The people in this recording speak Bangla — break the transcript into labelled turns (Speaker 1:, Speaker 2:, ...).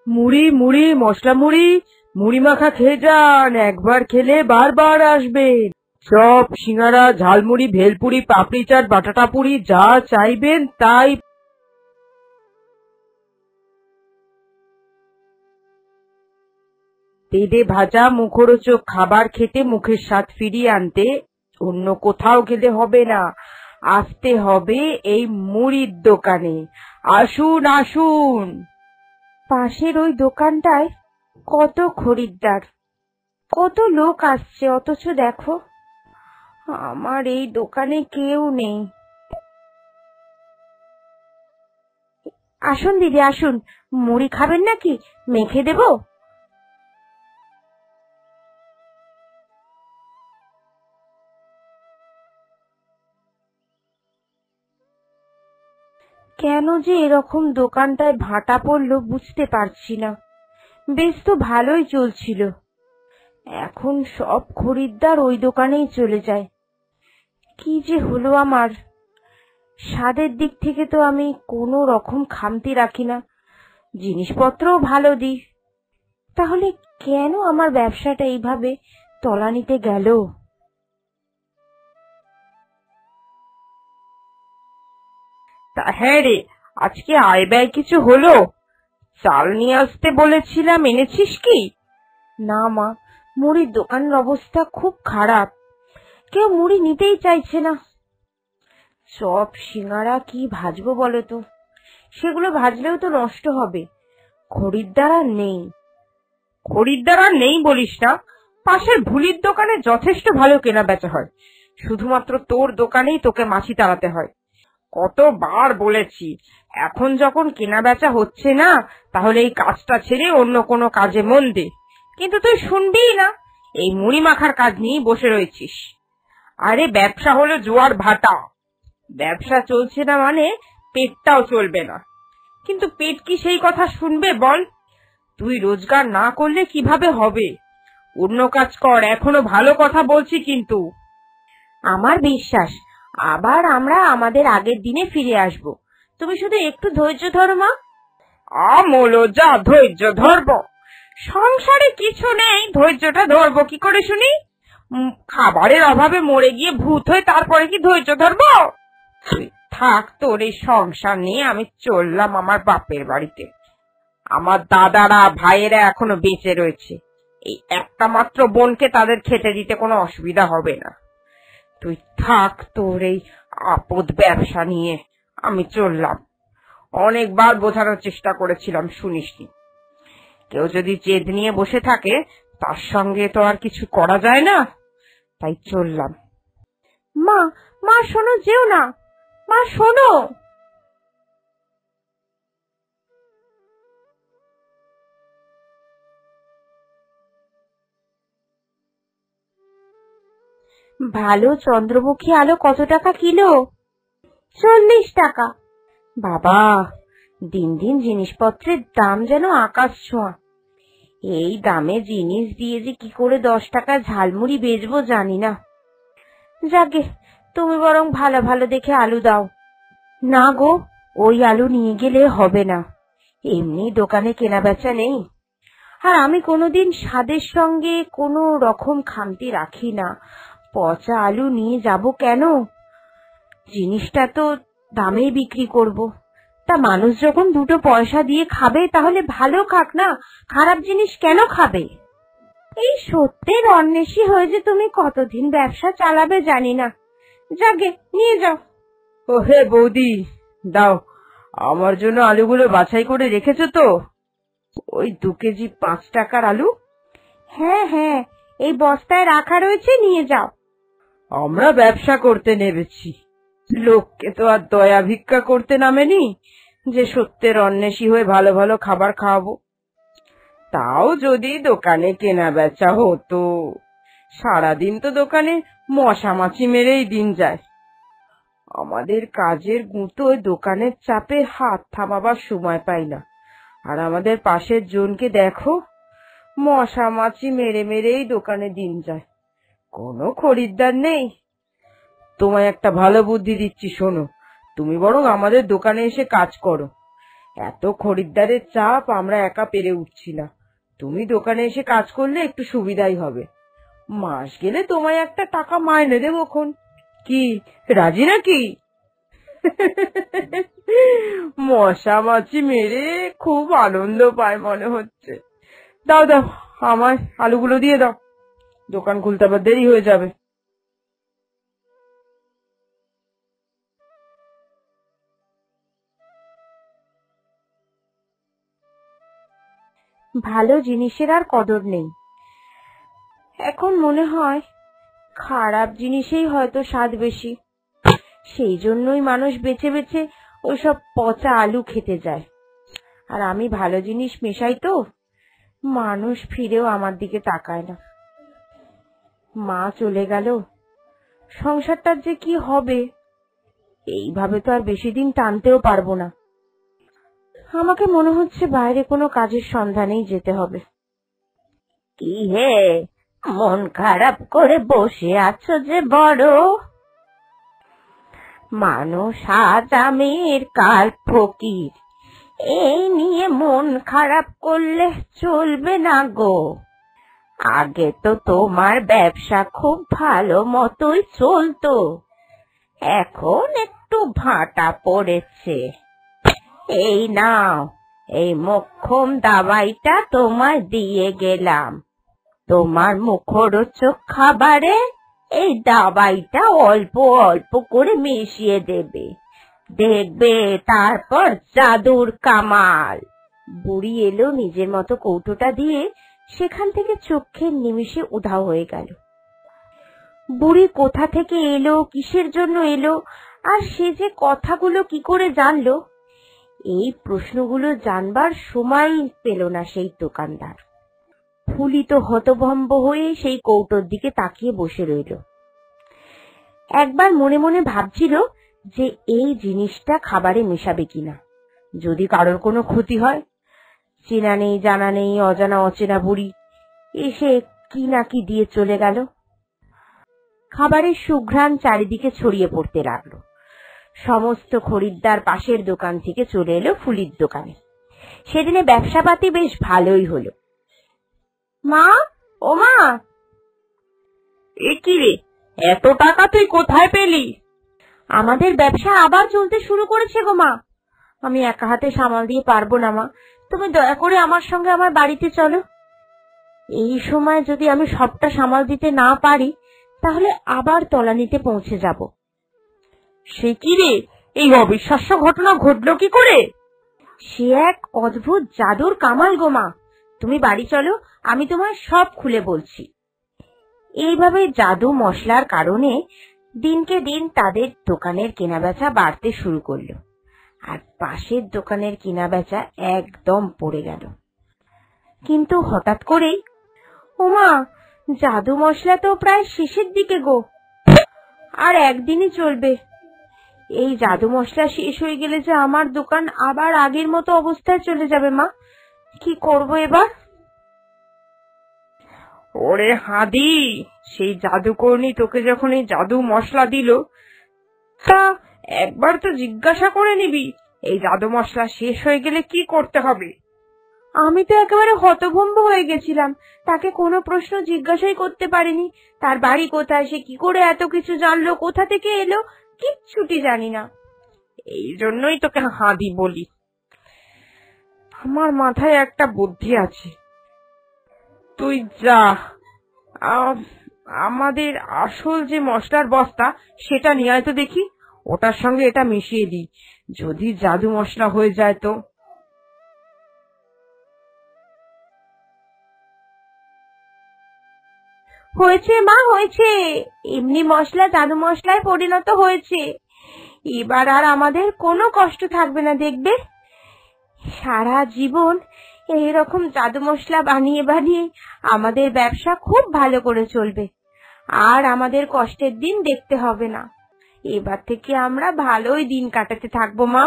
Speaker 1: মুড়ি মুড়ি মশলা মুড়ি, মুড়ি মাখা খেয়ে যান, একবার খেলে বারবার আসবেন। চপ, সিঙ্গারা, ঝালমুড়ি, ভেলপুরি, পাপড়ি চাট, বাটাটা পুরি, যা চাইবেন তাই। তেলে ভাজা মুখরোচক খাবার খেতে মুখের স্বাদ ফিরিয়ে আনতে অন্য কোথাও গেলে হবে না, আসতে হবে এই মুড়ির দোকানে। আসুন আসুন। পাশের ওই দোকানটায় কত খরিদ্দার, কত লোক আসছে, অথচ দেখো আমার এই দোকানে কেউ নেই। আসুন দিদি আসুন, মুড়ি খাবেন নাকি, মেখে দেবো? কেন যে এরকম দোকানটায় ভাটা পড়লো বুঝতে পারছি না। বেশ তো ভালোই চলছিল, এখন সব খরিদ্দার ওই দোকানেই চলে যায়। কি যে হলো আমার! স্বাদের দিক থেকে তো আমি কোনো রকম খামতি রাখি না, জিনিসপত্রও ভালো দিই, তাহলে কেন আমার ব্যবসাটা এইভাবে তলানিতে গেল? তা হ্যাঁ রে, আজকে আয় ব্যয় কিছু হলো? চাল নিয়ে আসতে বলেছিলাম, এনেছিস কি? না মা, মুড়ির দোকানের অবস্থা খুব খারাপ, কেউ মুড়ি নিতেই চাইছে না। চপ সিঙ্গারা কি ভাজবো বলো তো, সেগুলো ভাজলেও তো নষ্ট হবে, খরিদ্দার আর নেই। খরিদ্দার আর নেই বলিস না, পাশের ভুলির দোকানে যথেষ্ট ভালো কেনা বেচা হয়, শুধুমাত্র তোর দোকানেই তোকে মাছি তাড়াতে হয়। কতবার বলেছি, এখন যখন কেনা বেচা হচ্ছে না তাহলে এই কাজটা ছেড়ে অন্য কোনো কাজে মন দে, কিন্তু তুই শুনবিই না, এই মুড়ি মাখার কাজ নিয়ে বসে রয়েছিস। আরে ব্যবসা হলো জোয়ার ভাটা, ব্যবসা চলছে না মানে পেটটাও চলবে না, কিন্তু পেট কি সেই কথা শুনবে বল? তুই রোজগার না করলে কিভাবে হবে? অন্য কাজ কর, এখনো ভালো কথা বলছি কিন্তু। আমার বিশ্বাস আবার আমরা আমাদের আগের দিনে ফিরে আসব, তুমি শুধু একটু ধৈর্য ধরো মা। আমলো যা ধৈর্য ধরবো, সংসারে কিছু নেই, ধৈর্যটা ধরবো কি করে শুনি? খাবারের অভাবে মরে গিয়ে ভূত হয়ে তারপরে কি ধৈর্য ধরবো? তুই থাক, তোর এই সংসার নিয়ে আমি চললাম আমার বাপের বাড়িতে। আমার দাদারা ভাইয়েরা এখনো বেঁচে রয়েছে, এই একটা মাত্র বোনকে তাদের খেতে দিতে কোনো অসুবিধা হবে না। তুই থাক তোর এই আপদ ব্যবসা নিয়ে, আমি চললাম। অনেকবার বোঝানোর চেষ্টা করেছিলাম, শুনিসনি। কেউ যদি জেদ নিয়ে বসে থাকে তার সঙ্গে তো আর কিছু করা যায় না, তাই চললাম। মা, মা শোনো, যেও না, মা শোনো। ভালো চন্দ্রমুখী আলো কত টাকা কিলো? 40 টাকা। বাবা, দিন দিন জিনিসপত্রের দাম যেন আকাশ ছোঁয়া। এই দামে জিনিস দিয়ে যে কি করে 10 টাকা ঝালমুড়ি বেচবো জানি না। যাকে, তুমি বরং ভালো ভালো দেখে আলু দাও। না গো, ওই আলু নিয়ে গেলে হবে না, এমনি দোকানে কেনা বেচা নেই, আর আমি কোনোদিন স্বাদের সঙ্গে কোনো রকম খামতি রাখি না। পচা আলু নিয়ে যাব কেন? জিনিসটা তো দামেই বিক্রি করব, তা মানুষ যখন 2 পয়সা দিয়ে খাবে তাহলে ভালো খাক না, খারাপ জিনিস কেন খাবে? এই সত্যের অন্বেষী হয়ে যে তুমি কতদিন ব্যবসা চালাবে জানি না, যাকে নিয়ে যাও। ও হে বৌদি, দাও, আমার জন্য আলুগুলো বাছাই করে রেখেছো তো? ওই 2 কেজি 5 টাকার আলু। হ্যাঁ হ্যাঁ, এই বস্তায় রাখা রয়েছে, নিয়ে যাও। আমরা ব্যবসা করতে নেমেছি, লোককে তো আর দয়া ভিক্ষা করতে নামেনি যে সত্যের অন্বেষী হয়ে ভালো ভালো খাবার খাওয়াবো। তাও যদি দোকানে কেনা বেচা হতো, সারাদিন তো দোকানে মশা মাছি মেরেই দিন যায়। আমাদের কাজের গুঁতোয় দোকানের চাপে হাত থামাবার সময় পাই না, আর আমাদের পাশের জনকে দেখো, মশা মাছি মেরে মেরেই দোকানে দিন যায়, কোনো খরিদ্দার নেই। তোমায় একটা ভালো বুদ্ধি দিচ্ছি, শোনো, তুমি বরং আমাদের দোকানে এসে কাজ করো, এত খরিদ্দারের চাপ আমরা একা পেরে উঠছি না। তুমি দোকানে এসে কাজ করলে একটু সুবিধাই হবে। মাস গেলে তোমায় একটা টাকা মাইনে দেবো খন। কি রাজি নাকি? মশা মাছি মেরে খুব আনন্দ পায় মনে হচ্ছে। দাও দাও, আমায় আলুগুলো দিয়ে দাও, দোকান খুলতে আবার দেরি হয়ে যাবে। ভালো জিনিসের আর কদর নেই। এখন মনে হয় খারাপ জিনিসেই হয়তো স্বাদ বেশি। সেই জন্যই মানুষ বেছে বেছে ওইসব পচা আলু খেতে যায়। আর আমি ভালো জিনিস মেশাই তো, মানুষ ফিরেও আমার দিকে তাকায় না। মা চলে গেল, সংসারটার যে কি হবে, এইভাবে তো আর বেশি দিন টানতেও পারবো না। আমাকে মনে হচ্ছে বাইরে কোনো কাজের সন্ধানেই যেতে হবে। কি হে, মন খারাপ করে বসে আছো যে বড়? মানুষ আজ আমির কাল ফকির, এই নিয়ে মন খারাপ করলে চলবে না গো। আগে তো তোমার ব্যবসা খুব ভালো মতোই চলতো, এখন একটু ভাটা পড়েছে। এই নাও, এই মোক্ষম দাবাইটা তোমায় দিয়ে গেলাম। তোমার মুখরোচক খাবারে এই দাবাইটা অল্প অল্প করে মিশিয়ে দেবে, দেখবে তারপর জাদুর কামাল। বুড়ি এলো, নিজের মতো কৌটোটা দিয়ে সেখান থেকে চোখের নিমিষে উধাও হয়ে গেল। বুড়ি কোথা থেকে এলো, কিসের জন্য এলো, আর সে যে কথাগুলো কি করে জানলো, এই প্রশ্নগুলো জানবার সময় পেল না সেই দোকানদার। ফুলি তো হতভম্ব হয়ে সেই কৌটোর দিকে তাকিয়ে বসে রইল। একবার মনে মনে ভাবছিল যে এই জিনিসটা খাবারে মেশাবে কিনা, যদি কারোর কোনো ক্ষতি হয়। চেনা নেই জানা নেই অজানা অচেনা বুড়ি এসে কি না কি দিয়ে চলে গেল। খাবারের সুঘ্রাণ চারিদিকে ছড়িয়ে পড়তে লাগলো। সমস্ত খরিদ্দার পাশের দোকান থেকে চলে এলো ফুলির দোকানে। সেদিনে ব্যবসাপাতি বেশ ভালোই হলো। মা, ও মা! এ কি রে, এত টাকা তুই কোথায় পেলি? আমাদের ব্যবসা আবার চলতে শুরু করেছে গো মা। আমি একা হাতে সামাল দিয়ে পারবো না মা, তুমি দয়া করে আমার সঙ্গে আমার বাড়িতে চলো। এই সময় যদি আমি সবটা সামাল দিতে না পারি, তাহলে আবার তলানিতে পৌঁছে যাব। সে কি রে, এই অবিশ্বাস্য ঘটনা ঘটলো কি করে? সে এক অদ্ভুত জাদুর কামাল গো মা, তুমি বাড়ি চলো, আমি তোমায় সব খুলে বলছি। এইভাবে জাদু মশলার কারণে দিনকে দিন তাদের দোকানের কেনাবেচা বাড়তে শুরু করলো, আর পাশের দোকানের কেনাবেচা একদম পড়ে গেল। কিন্তু হঠাৎ করেই, ওমা, জাদু মশলা তো প্রায় শেষের দিকে গো, আর একদিনই চলবে। এই জাদু মশলা শেষ হয়ে গেলে যে আমার দোকান আবার আগের মতো অবস্থায় চলে যাবে মা, কি করব এবার? ওরে হাদি, সেই জাদুকর্ণী তোকে যখন এই জাদু মশলা দিল, তা একবার তো জিজ্ঞাসা করে নিবি এই জাদু মশলা শেষ হয়ে গেলে কি করতে হবে। আমি তো একেবারে হতভম্ব হয়ে গেছিলাম, তাকে কোনো প্রশ্ন জিজ্ঞাসাই করতে পারিনি। তার বাড়ি কোথায়, সে কি করে এত কিছু জানলো, কোথা থেকে এলো, কিচ্ছুটি জানি না। এই জন্যই তোকে হাদি বলি। আমার মাথায় একটা বুদ্ধি আছে, তুই যা, আমাদের আসল যে মশলার বস্তা সেটা নিয়ে আয় তো দেখি, ওটার সঙ্গে এটা মিশিয়ে দিই, যদি জাদু মশলা হয়ে যায় তো। হয়েছে মা, হয়েছে, এমনি মশলা জাদু মশলায় পরিণত হয়েছে। এবার আর আমাদের কোনো কষ্ট থাকবে না, দেখবে। সারা জীবন এইরকম জাদু মশলা বানিয়ে বানিয়ে আমাদের ব্যবসা খুব ভালো করে চলবে, আর আমাদের কষ্টের দিন দেখতে হবে না। এবার থেকে আমরা ভালোই দিন কাটাতে থাকবো মা।